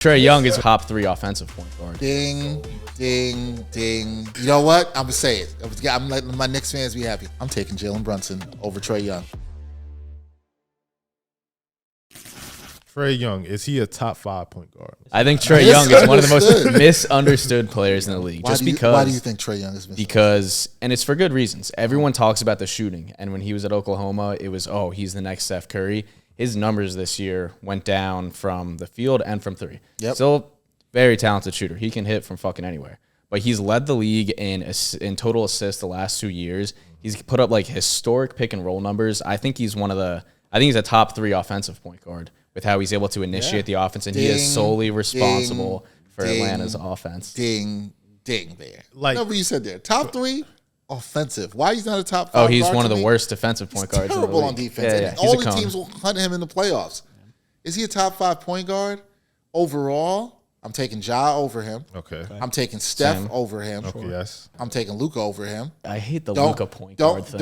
Trae Young is top 3 offensive point guard. Ding, ding, ding. You know what? I'm going to say it. I'm letting my Knicks fans be happy. I'm taking Jalen Brunson over Trae Young. Trae Young, is he a top 5 point guard? I think Trae Young is one of the most misunderstood players in the league. Why do you think Trae Young is misunderstood? Because, and it's for good reasons. Everyone talks about the shooting. And when he was at Oklahoma, it was, oh, he's the next Steph Curry. His numbers this year went down from the field and from 3. Yep. Still very talented shooter. He can hit from fucking anywhere. But he's led the league in total assists the last 2 years. He's put up like historic pick and roll numbers. I think he's he's a top 3 offensive point guard with how he's able to initiate the offense, and he is solely responsible for Atlanta's offense. Ding there. Like whatever you said there. Top 3 offensive. Why he's not a top 5? Oh, he's one of the worst defensive point guards. Terrible on defense. And all the teams will hunt him in the playoffs. Is he a top 5 point guard overall? I'm taking Ja over him. Okay. I'm taking Steph over him. Okay, yes. I'm taking Luka over him. I hate the Luka point guard thing.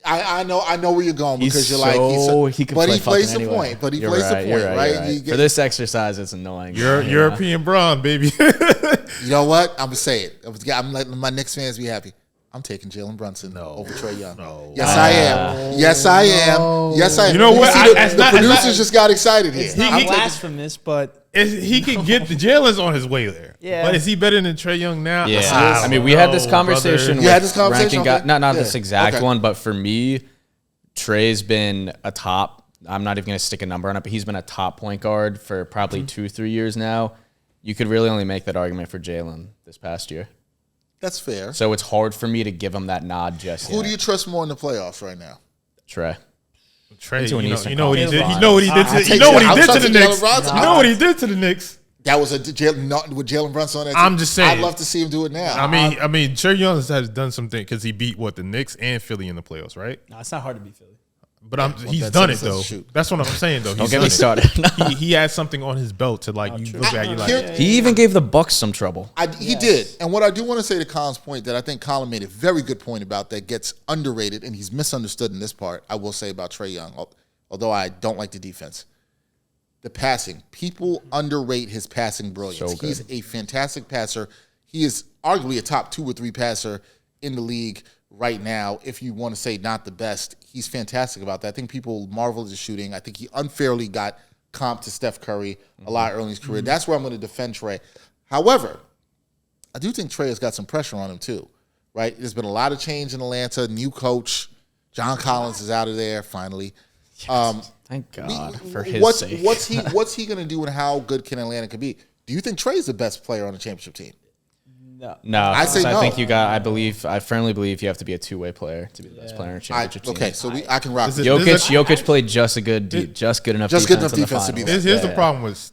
I know where you're going because you're he can play he plays the anyway. point. But he plays the point, right? For this exercise, it's annoying. European Braun, baby. You know what? I'm gonna say it. I'm letting my Knicks fans be happy. I'm taking Jalen Brunson over Trae Young. No. Yes, I am. Yes, I am. Yes, I am. You know what? The producers just got excited here. I'm blasphemous, but he can get the Jalen's on his way there. Yeah. But is he better than Trae Young now? Yeah. I mean, we had this conversation. You had this conversation? Not this exact one, but for me, Trae's been a top. I'm not even going to stick a number on it, but he's been a top point guard for probably 2-3 years now. You could really only make that argument for Jalen this past year. That's fair. So it's hard for me to give him that nod just yet. Who do you trust more in the playoffs right now? Trey, you know what he did. You know what he did to the Knicks. You know what he did to the Knicks. That was with Jalen Brunson on that team. I'm just saying. I'd love to see him do it now. I mean, Trae Young has done something because he beat the Knicks and Philly in the playoffs, right? no, it's not hard to beat Philly. But he's done it though. That's what I'm saying though. Don't get me started. He has something on his belt to look at. You like he even gave the Bucks some trouble. He did. And what I do want to say to Colin's point that I think Colin made a very good point about that gets underrated and he's misunderstood in this part. I will say about Trae Young, although I don't like the defense. The passing. People underrate his passing brilliance. So he's a fantastic passer. He is arguably a top 2 or 3 passer in the league right now. If you want to say not the best, he's fantastic about that. I think people marvel at his shooting. I think he unfairly got comped to Steph Curry a lot early in his career. That's where I'm going to defend Trae. However, I do think Trae has got some pressure on him too, right? There's been a lot of change in Atlanta. New coach. John Collins is out of there finally. Thank God for his sake. What's he going to do and how good can Atlanta could be? Do you think Trae's the best player on the championship team? No, I say no. I think I firmly believe you have to be a 2-way player to be the best player in a championship team. Okay, so I can rock. Jokic played just good enough defense to be. Here's the problem with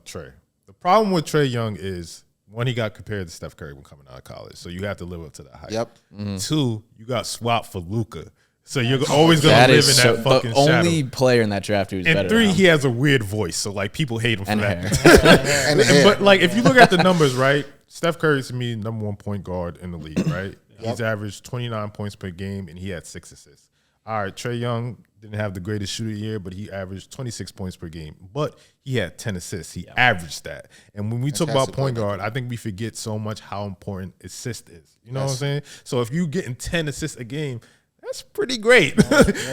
Trae. The problem with Trae Young is one, he got compared to Steph Curry when coming out of college, so you have to live up to that hype. Yep. 2, you got swapped for Luka. So you're always going to live in that fucking shadow. The only player in that draft who was better. And 3, he has a weird voice, so like people hate him for that. But like if you look at the numbers, right? Steph Curry to me number 1 point guard in the league, right? He's averaged 29 points per game and he had 6 assists. All right, Trae Young didn't have the greatest shooter year, but he averaged 26 points per game. But he had 10 assists. He averaged that. And when we talk about point guard, I think we forget so much how important assist is. You know what I'm saying? So if you getting 10 assists a game, that's pretty great.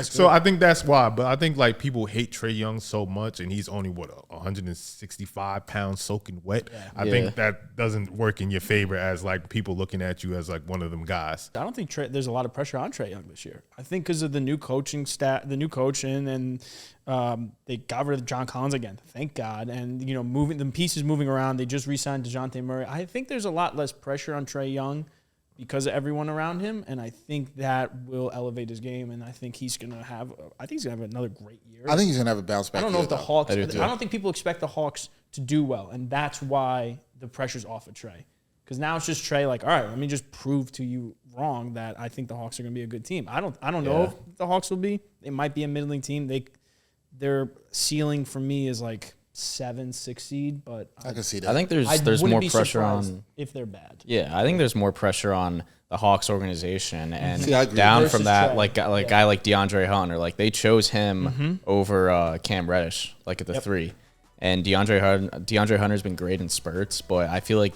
So I think that's why. But I think like people hate Trae Young so much, and he's only 165 pounds soaking wet. I think that doesn't work in your favor as like people looking at you as like one of them guys. I don't think there's a lot of pressure on Trae Young this year. I think because of the new coaching staff, the new coach, and they got rid of John Collins again. Thank God. And moving the pieces moving around. They just re-signed DeJounte Murray. I think there's a lot less pressure on Trae Young because of everyone around him, and I think that will elevate his game, and I think he's gonna have another great year. I think he's gonna have a bounce back. I don't know if the Hawks. I do don't think people expect the Hawks to do well, and that's why the pressure's off of Trae. Because now it's just Trae, like, all right, let me just prove to you wrong that I think the Hawks are gonna be a good team. I don't know if the Hawks will be. They might be a middling team. Their ceiling for me is like 7-6 seed, but I can see that. I think there's more pressure on if they're bad. Yeah, I think there's more pressure on the Hawks organization, and agree. down Versus from that, Trae. guy like DeAndre Hunter, like they chose him over Cam Reddish, like at the 3. And DeAndre Hunter's been great in spurts, but I feel like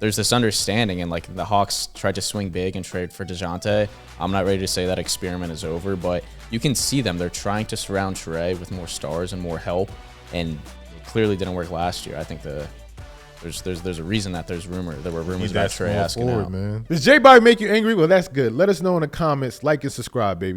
there's this understanding, and like the Hawks tried to swing big and trade for DeJounte. I'm not ready to say that experiment is over, but you can see them. They're trying to surround Trae with more stars and more help, and it clearly didn't work last year. I think there's a reason that there were rumors about Trae asking out. Man. Does J-Bobby make you angry? Well, that's good. Let us know in the comments. Like and subscribe, baby.